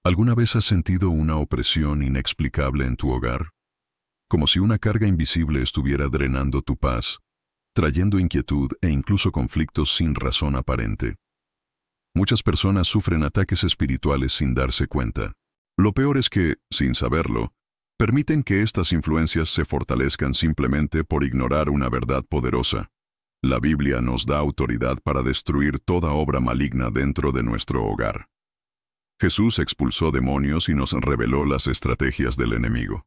¿Alguna vez has sentido una opresión inexplicable en tu hogar? Como si una carga invisible estuviera drenando tu paz, trayendo inquietud e incluso conflictos sin razón aparente. Muchas personas sufren ataques espirituales sin darse cuenta. Lo peor es que, sin saberlo, permiten que estas influencias se fortalezcan simplemente por ignorar una verdad poderosa. La Biblia nos da autoridad para destruir toda obra maligna dentro de nuestro hogar. Jesús expulsó demonios y nos reveló las estrategias del enemigo.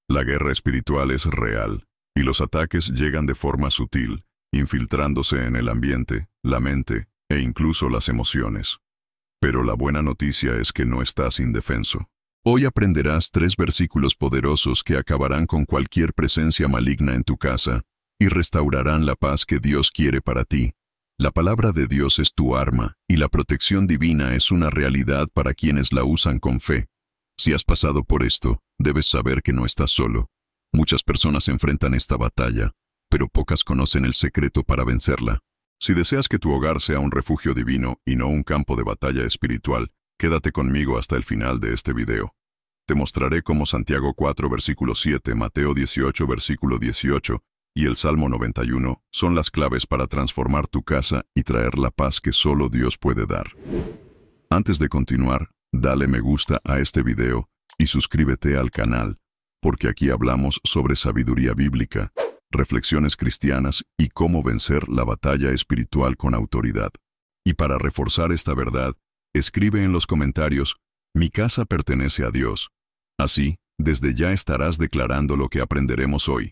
La guerra espiritual es real, y los ataques llegan de forma sutil, infiltrándose en el ambiente, la mente e incluso las emociones. Pero la buena noticia es que no estás indefenso. Hoy aprenderás 3 versículos poderosos que acabarán con cualquier presencia maligna en tu casa y restaurarán la paz que Dios quiere para ti. La palabra de Dios es tu arma, y la protección divina es una realidad para quienes la usan con fe. Si has pasado por esto, debes saber que no estás solo. Muchas personas enfrentan esta batalla, pero pocas conocen el secreto para vencerla. Si deseas que tu hogar sea un refugio divino y no un campo de batalla espiritual, quédate conmigo hasta el final de este video. Te mostraré cómo Santiago 4 versículo 7, Mateo 18 versículo 18, y el Salmo 91 son las claves para transformar tu casa y traer la paz que solo Dios puede dar. Antes de continuar, dale me gusta a este video y suscríbete al canal, porque aquí hablamos sobre sabiduría bíblica, reflexiones cristianas y cómo vencer la batalla espiritual con autoridad. Y para reforzar esta verdad, escribe en los comentarios, mi casa pertenece a Dios. Así, desde ya estarás declarando lo que aprenderemos hoy.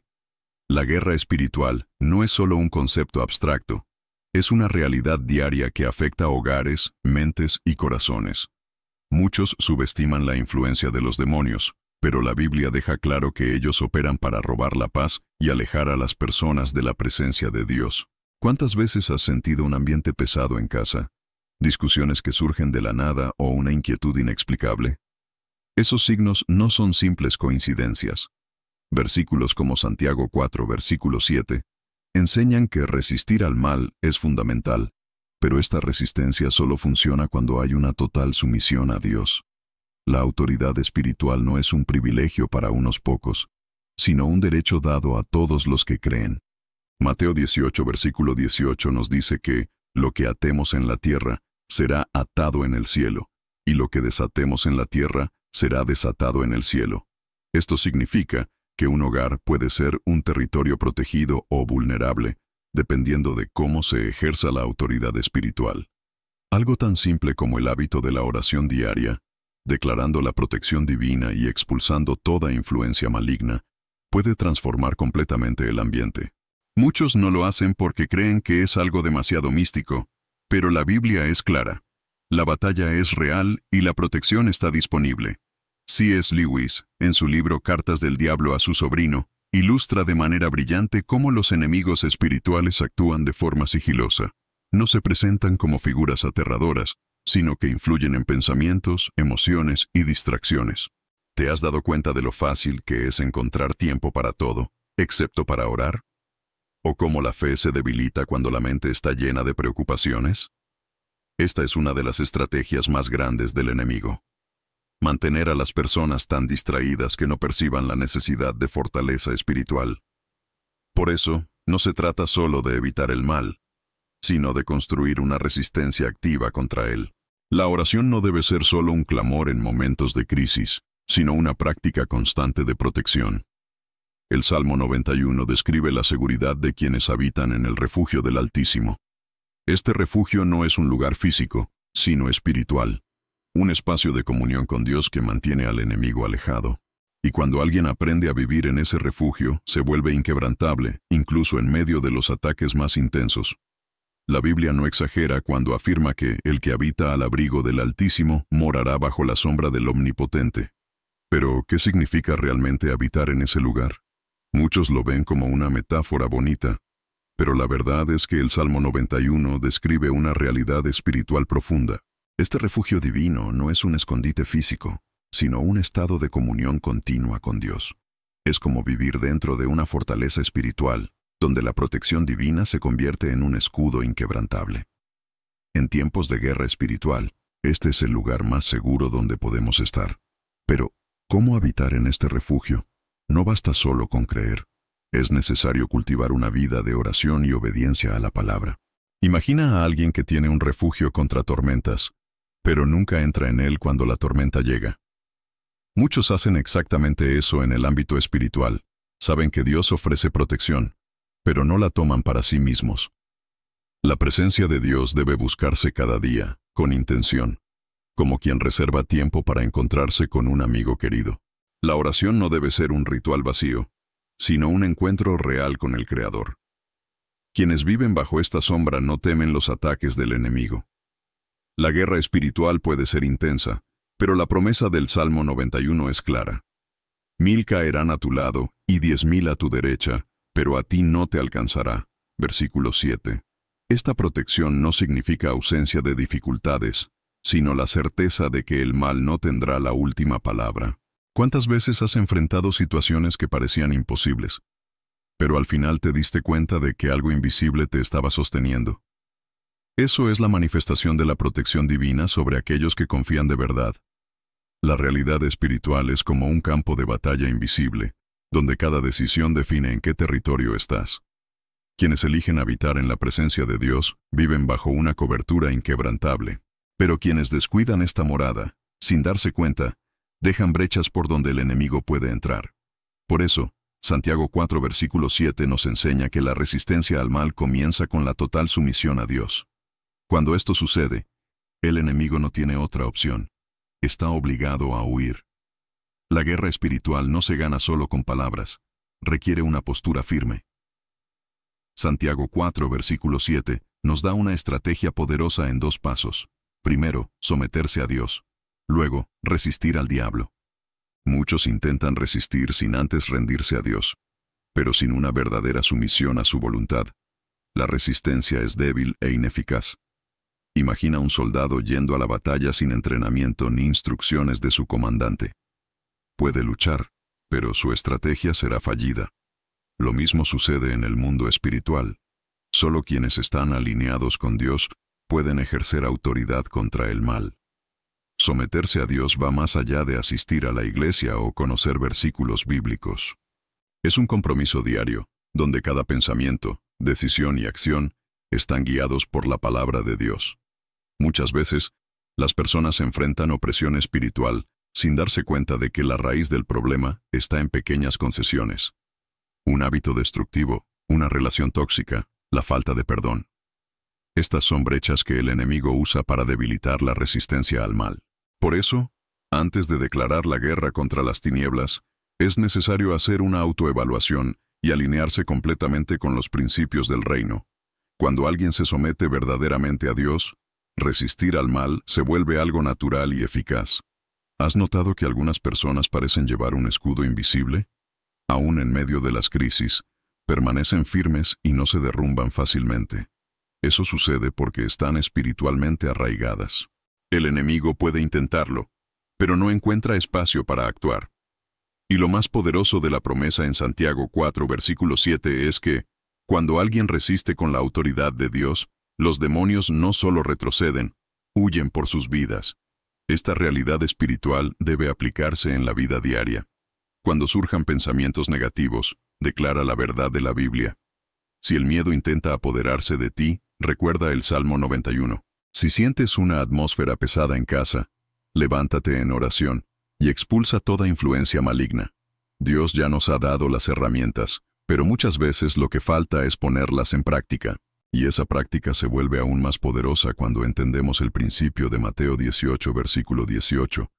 La guerra espiritual no es solo un concepto abstracto, es una realidad diaria que afecta hogares, mentes y corazones. Muchos subestiman la influencia de los demonios, pero la Biblia deja claro que ellos operan para robar la paz y alejar a las personas de la presencia de Dios. ¿Cuántas veces has sentido un ambiente pesado en casa? ¿Discusiones que surgen de la nada o una inquietud inexplicable? Esos signos no son simples coincidencias. Versículos como Santiago 4, versículo 7, enseñan que resistir al mal es fundamental, pero esta resistencia solo funciona cuando hay una total sumisión a Dios. La autoridad espiritual no es un privilegio para unos pocos, sino un derecho dado a todos los que creen. Mateo 18, versículo 18 nos dice que lo que atemos en la tierra será atado en el cielo, y lo que desatemos en la tierra será desatado en el cielo. Esto significa que un hogar puede ser un territorio protegido o vulnerable, dependiendo de cómo se ejerza la autoridad espiritual. Algo tan simple como el hábito de la oración diaria, declarando la protección divina y expulsando toda influencia maligna, puede transformar completamente el ambiente. Muchos no lo hacen porque creen que es algo demasiado místico, pero la Biblia es clara. La batalla es real y la protección está disponible. C.S. Lewis, en su libro Cartas del Diablo a su sobrino, ilustra de manera brillante cómo los enemigos espirituales actúan de forma sigilosa. No se presentan como figuras aterradoras, sino que influyen en pensamientos, emociones y distracciones. ¿Te has dado cuenta de lo fácil que es encontrar tiempo para todo, excepto para orar? ¿O cómo la fe se debilita cuando la mente está llena de preocupaciones? Esta es una de las estrategias más grandes del enemigo. Mantener a las personas tan distraídas que no perciban la necesidad de fortaleza espiritual. Por eso, no se trata solo de evitar el mal, sino de construir una resistencia activa contra él. La oración no debe ser solo un clamor en momentos de crisis, sino una práctica constante de protección. El Salmo 91 describe la seguridad de quienes habitan en el refugio del Altísimo. Este refugio no es un lugar físico, sino espiritual. Un espacio de comunión con Dios que mantiene al enemigo alejado. Y cuando alguien aprende a vivir en ese refugio, se vuelve inquebrantable, incluso en medio de los ataques más intensos. La Biblia no exagera cuando afirma que el que habita al abrigo del Altísimo morará bajo la sombra del Omnipotente. Pero, ¿qué significa realmente habitar en ese lugar? Muchos lo ven como una metáfora bonita, pero la verdad es que el Salmo 91 describe una realidad espiritual profunda. Este refugio divino no es un escondite físico, sino un estado de comunión continua con Dios. Es como vivir dentro de una fortaleza espiritual, donde la protección divina se convierte en un escudo inquebrantable. En tiempos de guerra espiritual, Este es el lugar más seguro donde podemos estar. Pero, ¿cómo habitar en este refugio? No basta solo con creer. Es necesario cultivar una vida de oración y obediencia a la palabra. Imagina a alguien que tiene un refugio contra tormentas, pero nunca entra en él cuando la tormenta llega. Muchos hacen exactamente eso en el ámbito espiritual. Saben que Dios ofrece protección, pero no la toman para sí mismos. La presencia de Dios debe buscarse cada día, con intención, como quien reserva tiempo para encontrarse con un amigo querido. La oración no debe ser un ritual vacío, sino un encuentro real con el Creador. Quienes viven bajo esta sombra no temen los ataques del enemigo. La guerra espiritual puede ser intensa, pero la promesa del Salmo 91 es clara. 1000 caerán a tu lado y 10.000 a tu derecha, pero a ti no te alcanzará. Versículo 7. Esta protección no significa ausencia de dificultades, sino la certeza de que el mal no tendrá la última palabra. ¿Cuántas veces has enfrentado situaciones que parecían imposibles, pero al final te diste cuenta de que algo invisible te estaba sosteniendo? Eso es la manifestación de la protección divina sobre aquellos que confían de verdad. La realidad espiritual es como un campo de batalla invisible, donde cada decisión define en qué territorio estás. Quienes eligen habitar en la presencia de Dios viven bajo una cobertura inquebrantable, pero quienes descuidan esta morada, sin darse cuenta, dejan brechas por donde el enemigo puede entrar. Por eso, Santiago 4 versículo 7 nos enseña que la resistencia al mal comienza con la total sumisión a Dios. Cuando esto sucede, el enemigo no tiene otra opción. Está obligado a huir. La guerra espiritual no se gana solo con palabras, requiere una postura firme. Santiago 4 versículo 7 nos da una estrategia poderosa en 2 pasos. Primero, someterse a Dios. Luego, resistir al diablo. Muchos intentan resistir sin antes rendirse a Dios, pero sin una verdadera sumisión a su voluntad. La resistencia es débil e ineficaz. Imagina un soldado yendo a la batalla sin entrenamiento ni instrucciones de su comandante. Puede luchar, pero su estrategia será fallida. Lo mismo sucede en el mundo espiritual. Solo quienes están alineados con Dios pueden ejercer autoridad contra el mal. Someterse a Dios va más allá de asistir a la iglesia o conocer versículos bíblicos. Es un compromiso diario, donde cada pensamiento, decisión y acción están guiados por la palabra de Dios. Muchas veces, las personas enfrentan opresión espiritual sin darse cuenta de que la raíz del problema está en pequeñas concesiones. Un hábito destructivo, una relación tóxica, la falta de perdón. Estas son brechas que el enemigo usa para debilitar la resistencia al mal. Por eso, antes de declarar la guerra contra las tinieblas, es necesario hacer una autoevaluación y alinearse completamente con los principios del reino. Cuando alguien se somete verdaderamente a Dios, resistir al mal se vuelve algo natural y eficaz. ¿Has notado que algunas personas parecen llevar un escudo invisible? Aún en medio de las crisis, permanecen firmes y no se derrumban fácilmente. Eso sucede porque están espiritualmente arraigadas. El enemigo puede intentarlo, pero no encuentra espacio para actuar. Y lo más poderoso de la promesa en Santiago 4 versículo 7 es que, cuando alguien resiste con la autoridad de Dios, los demonios no solo retroceden, huyen por sus vidas. Esta realidad espiritual debe aplicarse en la vida diaria. Cuando surjan pensamientos negativos, declara la verdad de la Biblia. Si el miedo intenta apoderarse de ti, recuerda el Salmo 91. Si sientes una atmósfera pesada en casa, levántate en oración y expulsa toda influencia maligna. Dios ya nos ha dado las herramientas, pero muchas veces lo que falta es ponerlas en práctica, y esa práctica se vuelve aún más poderosa cuando entendemos el principio de Mateo 18 versículo 18,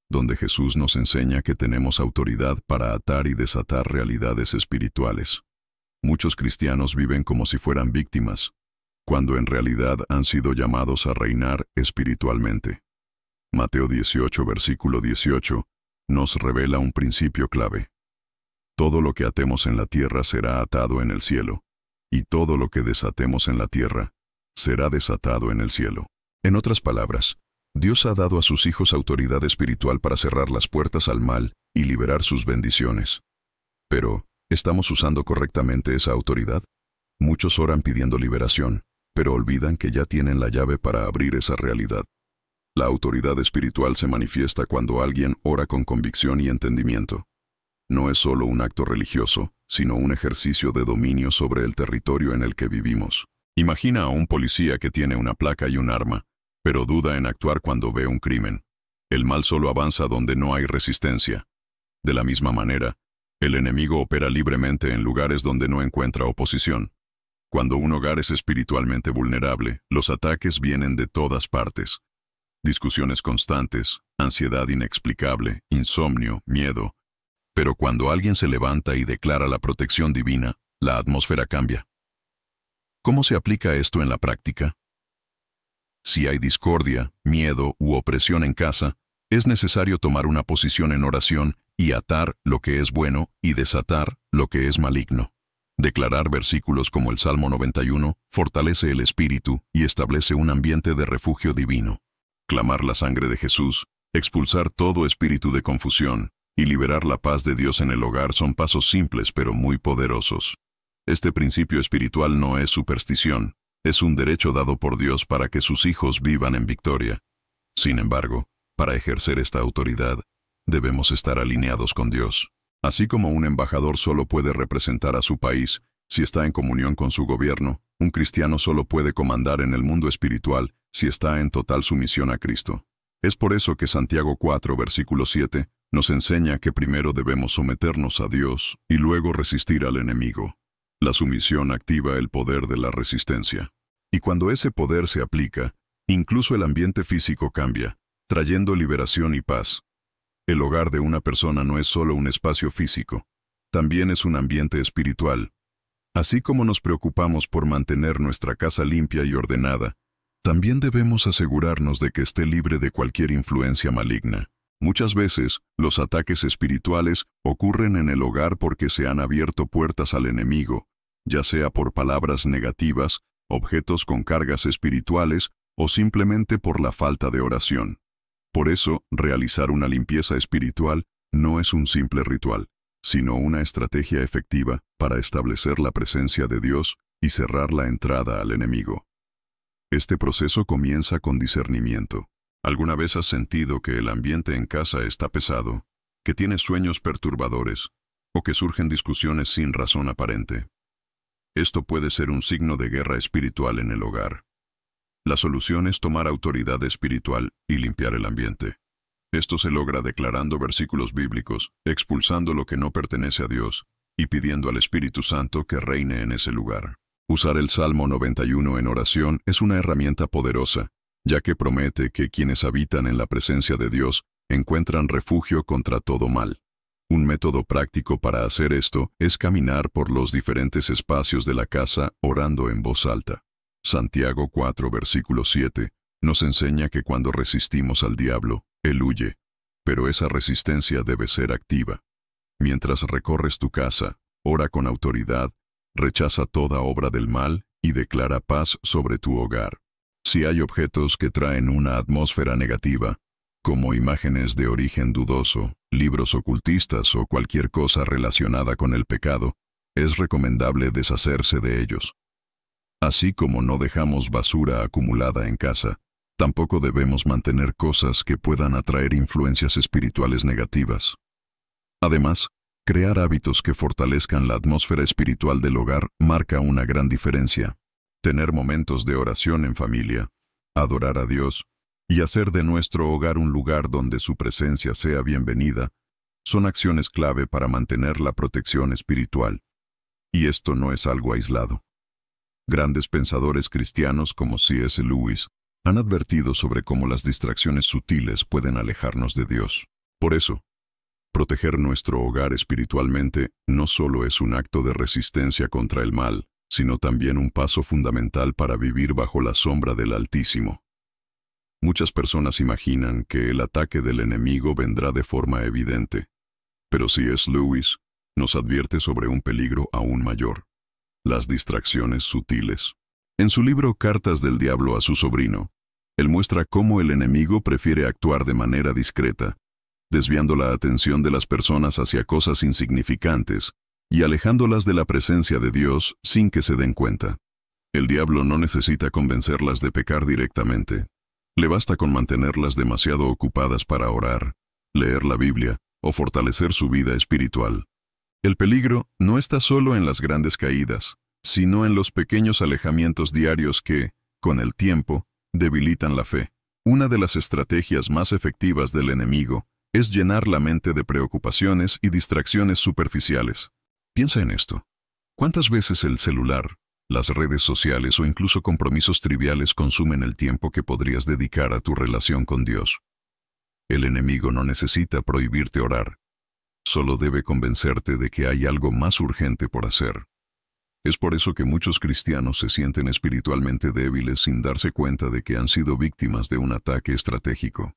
donde Jesús nos enseña que tenemos autoridad para atar y desatar realidades espirituales. Muchos cristianos viven como si fueran víctimas, cuando en realidad han sido llamados a reinar espiritualmente. Mateo 18 versículo 18 nos revela un principio clave. Todo lo que atemos en la tierra será atado en el cielo, y todo lo que desatemos en la tierra será desatado en el cielo. En otras palabras, Dios ha dado a sus hijos autoridad espiritual para cerrar las puertas al mal y liberar sus bendiciones. Pero, ¿estamos usando correctamente esa autoridad? Muchos oran pidiendo liberación, pero olvidan que ya tienen la llave para abrir esa realidad. La autoridad espiritual se manifiesta cuando alguien ora con convicción y entendimiento. No es solo un acto religioso, sino un ejercicio de dominio sobre el territorio en el que vivimos. Imagina a un policía que tiene una placa y un arma, pero duda en actuar cuando ve un crimen. El mal solo avanza donde no hay resistencia. De la misma manera, el enemigo opera libremente en lugares donde no encuentra oposición. Cuando un hogar es espiritualmente vulnerable, los ataques vienen de todas partes. Discusiones constantes, ansiedad inexplicable, insomnio, miedo. Pero cuando alguien se levanta y declara la protección divina, la atmósfera cambia. ¿Cómo se aplica esto en la práctica? Si hay discordia, miedo u opresión en casa, es necesario tomar una posición en oración y atar lo que es bueno y desatar lo que es maligno. Declarar versículos como el Salmo 91 fortalece el espíritu y establece un ambiente de refugio divino. Clamar la sangre de Jesús, expulsar todo espíritu de confusión y liberar la paz de Dios en el hogar son pasos simples pero muy poderosos. Este principio espiritual no es superstición, es un derecho dado por Dios para que sus hijos vivan en victoria. Sin embargo, para ejercer esta autoridad, debemos estar alineados con Dios. Así como un embajador solo puede representar a su país si está en comunión con su gobierno, un cristiano solo puede comandar en el mundo espiritual si está en total sumisión a Cristo. Es por eso que Santiago 4, versículo 7, nos enseña que primero debemos someternos a Dios y luego resistir al enemigo. La sumisión activa el poder de la resistencia. Y cuando ese poder se aplica, incluso el ambiente físico cambia, trayendo liberación y paz. El hogar de una persona no es solo un espacio físico, también es un ambiente espiritual. Así como nos preocupamos por mantener nuestra casa limpia y ordenada, también debemos asegurarnos de que esté libre de cualquier influencia maligna. Muchas veces, los ataques espirituales ocurren en el hogar porque se han abierto puertas al enemigo, ya sea por palabras negativas, objetos con cargas espirituales o simplemente por la falta de oración. Por eso, realizar una limpieza espiritual no es un simple ritual, sino una estrategia efectiva para establecer la presencia de Dios y cerrar la entrada al enemigo. Este proceso comienza con discernimiento. ¿Alguna vez has sentido que el ambiente en casa está pesado, que tienes sueños perturbadores, o que surgen discusiones sin razón aparente? Esto puede ser un signo de guerra espiritual en el hogar. La solución es tomar autoridad espiritual y limpiar el ambiente. Esto se logra declarando versículos bíblicos, expulsando lo que no pertenece a Dios y pidiendo al Espíritu Santo que reine en ese lugar. Usar el Salmo 91 en oración es una herramienta poderosa, ya que promete que quienes habitan en la presencia de Dios encuentran refugio contra todo mal. Un método práctico para hacer esto es caminar por los diferentes espacios de la casa orando en voz alta. Santiago 4, versículo 7, nos enseña que cuando resistimos al diablo, él huye, pero esa resistencia debe ser activa. Mientras recorres tu casa, ora con autoridad, rechaza toda obra del mal y declara paz sobre tu hogar. Si hay objetos que traen una atmósfera negativa, como imágenes de origen dudoso, libros ocultistas o cualquier cosa relacionada con el pecado, es recomendable deshacerse de ellos. Así como no dejamos basura acumulada en casa, tampoco debemos mantener cosas que puedan atraer influencias espirituales negativas. Además, crear hábitos que fortalezcan la atmósfera espiritual del hogar marca una gran diferencia. Tener momentos de oración en familia, adorar a Dios y hacer de nuestro hogar un lugar donde su presencia sea bienvenida, son acciones clave para mantener la protección espiritual. Y esto no es algo aislado. Grandes pensadores cristianos como C.S. Lewis han advertido sobre cómo las distracciones sutiles pueden alejarnos de Dios. Por eso, proteger nuestro hogar espiritualmente no solo es un acto de resistencia contra el mal, sino también un paso fundamental para vivir bajo la sombra del Altísimo. Muchas personas imaginan que el ataque del enemigo vendrá de forma evidente, pero C.S. Lewis nos advierte sobre un peligro aún mayor: las distracciones sutiles. En su libro Cartas del Diablo a su sobrino, él muestra cómo el enemigo prefiere actuar de manera discreta, desviando la atención de las personas hacia cosas insignificantes y alejándolas de la presencia de Dios sin que se den cuenta. El diablo no necesita convencerlas de pecar directamente. Le basta con mantenerlas demasiado ocupadas para orar, leer la Biblia o fortalecer su vida espiritual. El peligro no está solo en las grandes caídas, sino en los pequeños alejamientos diarios que, con el tiempo, debilitan la fe. Una de las estrategias más efectivas del enemigo es llenar la mente de preocupaciones y distracciones superficiales. Piensa en esto. ¿Cuántas veces el celular, las redes sociales o incluso compromisos triviales consumen el tiempo que podrías dedicar a tu relación con Dios? El enemigo no necesita prohibirte orar. Solo debe convencerte de que hay algo más urgente por hacer. Es por eso que muchos cristianos se sienten espiritualmente débiles sin darse cuenta de que han sido víctimas de un ataque estratégico.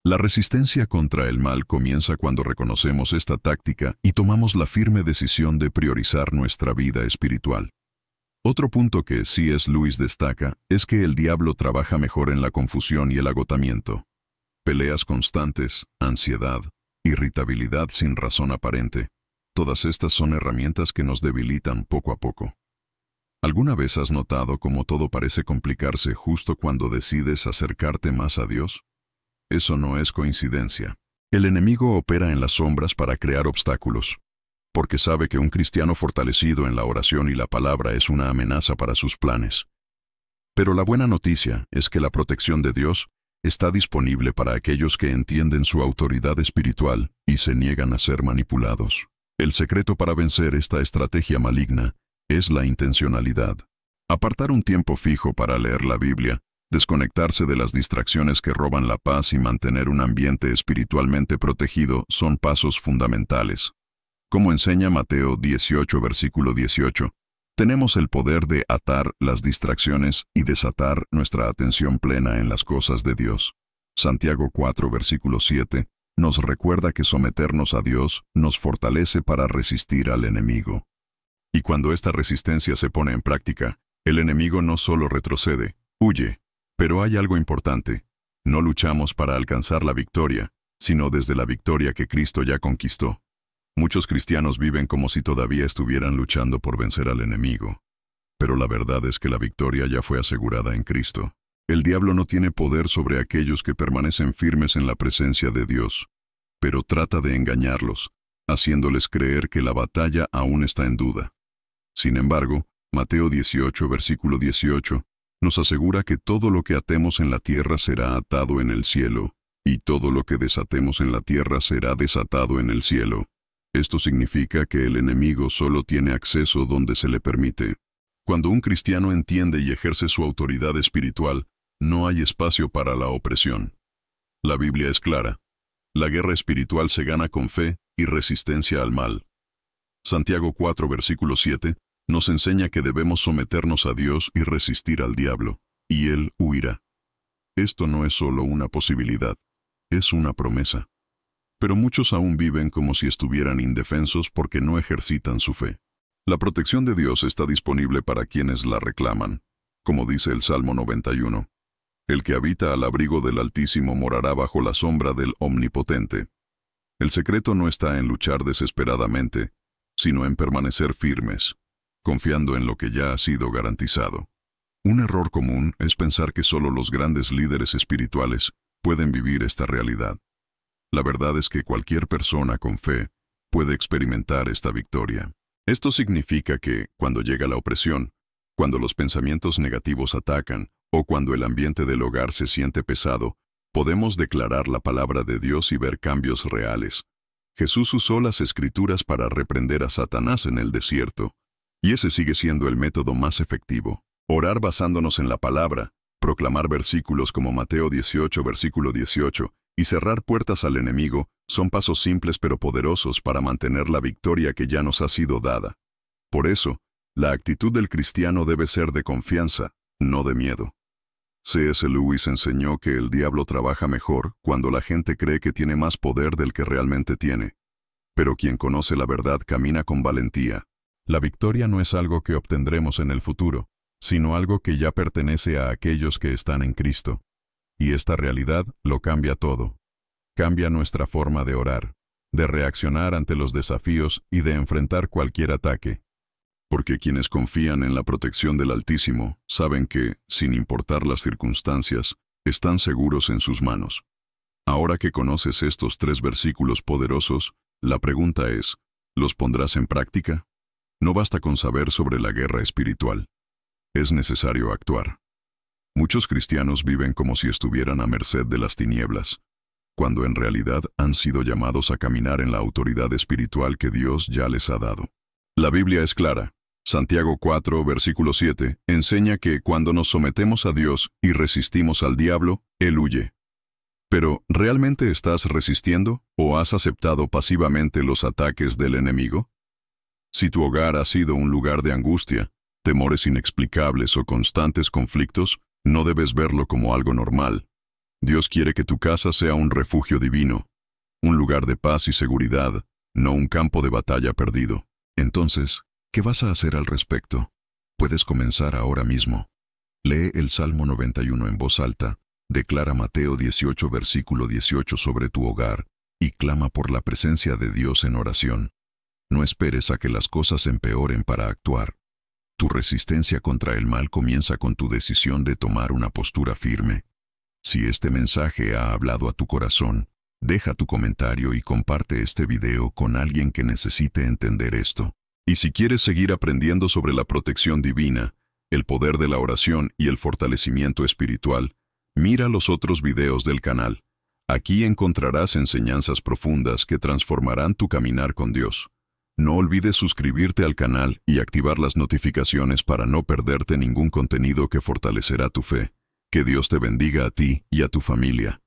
La resistencia contra el mal comienza cuando reconocemos esta táctica y tomamos la firme decisión de priorizar nuestra vida espiritual. Otro punto que C.S. Lewis destaca es que el diablo trabaja mejor en la confusión y el agotamiento. Peleas constantes, ansiedad, irritabilidad sin razón aparente. Todas estas son herramientas que nos debilitan poco a poco. ¿Alguna vez has notado cómo todo parece complicarse justo cuando decides acercarte más a Dios? Eso no es coincidencia. El enemigo opera en las sombras para crear obstáculos, porque sabe que un cristiano fortalecido en la oración y la palabra es una amenaza para sus planes. Pero la buena noticia es que la protección de Dios está disponible para aquellos que entienden su autoridad espiritual y se niegan a ser manipulados. El secreto para vencer esta estrategia maligna es la intencionalidad. Apartar un tiempo fijo para leer la Biblia, desconectarse de las distracciones que roban la paz y mantener un ambiente espiritualmente protegido son pasos fundamentales. Como enseña Mateo 18, versículo 18, tenemos el poder de atar las distracciones y desatar nuestra atención plena en las cosas de Dios. Santiago 4, versículo 7, nos recuerda que someternos a Dios nos fortalece para resistir al enemigo. Y cuando esta resistencia se pone en práctica, el enemigo no solo retrocede, huye. Pero hay algo importante. No luchamos para alcanzar la victoria, sino desde la victoria que Cristo ya conquistó. Muchos cristianos viven como si todavía estuvieran luchando por vencer al enemigo. Pero la verdad es que la victoria ya fue asegurada en Cristo. El diablo no tiene poder sobre aquellos que permanecen firmes en la presencia de Dios, pero trata de engañarlos, haciéndoles creer que la batalla aún está en duda. Sin embargo, Mateo 18, versículo 18, nos asegura que todo lo que atemos en la tierra será atado en el cielo, y todo lo que desatemos en la tierra será desatado en el cielo. Esto significa que el enemigo solo tiene acceso donde se le permite. Cuando un cristiano entiende y ejerce su autoridad espiritual, no hay espacio para la opresión. La Biblia es clara. La guerra espiritual se gana con fe y resistencia al mal. Santiago 4, versículo 7, nos enseña que debemos someternos a Dios y resistir al diablo, y Él huirá. Esto no es solo una posibilidad, es una promesa. Pero muchos aún viven como si estuvieran indefensos porque no ejercitan su fe. La protección de Dios está disponible para quienes la reclaman, como dice el Salmo 91. El que habita al abrigo del Altísimo morará bajo la sombra del Omnipotente. El secreto no está en luchar desesperadamente, sino en permanecer firmes, confiando en lo que ya ha sido garantizado. Un error común es pensar que solo los grandes líderes espirituales pueden vivir esta realidad. La verdad es que cualquier persona con fe puede experimentar esta victoria. Esto significa que, cuando llega la opresión, cuando los pensamientos negativos atacan, o cuando el ambiente del hogar se siente pesado, podemos declarar la palabra de Dios y ver cambios reales. Jesús usó las Escrituras para reprender a Satanás en el desierto, y ese sigue siendo el método más efectivo. Orar basándonos en la palabra, proclamar versículos como Mateo 18, versículo 18, y cerrar puertas al enemigo son pasos simples pero poderosos para mantener la victoria que ya nos ha sido dada. Por eso, la actitud del cristiano debe ser de confianza, no de miedo. C.S. Lewis enseñó que el diablo trabaja mejor cuando la gente cree que tiene más poder del que realmente tiene. Pero quien conoce la verdad camina con valentía. La victoria no es algo que obtendremos en el futuro, sino algo que ya pertenece a aquellos que están en Cristo. Y esta realidad lo cambia todo. Cambia nuestra forma de orar, de reaccionar ante los desafíos y de enfrentar cualquier ataque. Porque quienes confían en la protección del Altísimo saben que, sin importar las circunstancias, Están seguros en sus manos. Ahora que conoces estos 3 versículos poderosos, la pregunta es, ¿los pondrás en práctica? No basta con saber sobre la guerra espiritual. Es necesario actuar. Muchos cristianos viven como si estuvieran a merced de las tinieblas, cuando en realidad han sido llamados a caminar en la autoridad espiritual que Dios ya les ha dado. La Biblia es clara. Santiago 4, versículo 7, enseña que cuando nos sometemos a Dios y resistimos al diablo, Él huye. Pero, ¿realmente estás resistiendo o has aceptado pasivamente los ataques del enemigo? Si tu hogar ha sido un lugar de angustia, temores inexplicables o constantes conflictos, no debes verlo como algo normal. Dios quiere que tu casa sea un refugio divino, un lugar de paz y seguridad, no un campo de batalla perdido. Entonces, ¿qué vas a hacer al respecto? Puedes comenzar ahora mismo. Lee el Salmo 91 en voz alta, declara Mateo 18 versículo 18 sobre tu hogar, y clama por la presencia de Dios en oración. No esperes a que las cosas empeoren para actuar. Tu resistencia contra el mal comienza con tu decisión de tomar una postura firme. Si este mensaje ha hablado a tu corazón, deja tu comentario y comparte este video con alguien que necesite entender esto. Y si quieres seguir aprendiendo sobre la protección divina, el poder de la oración y el fortalecimiento espiritual, mira los otros videos del canal. Aquí encontrarás enseñanzas profundas que transformarán tu caminar con Dios. No olvides suscribirte al canal y activar las notificaciones para no perderte ningún contenido que fortalecerá tu fe. Que Dios te bendiga a ti y a tu familia.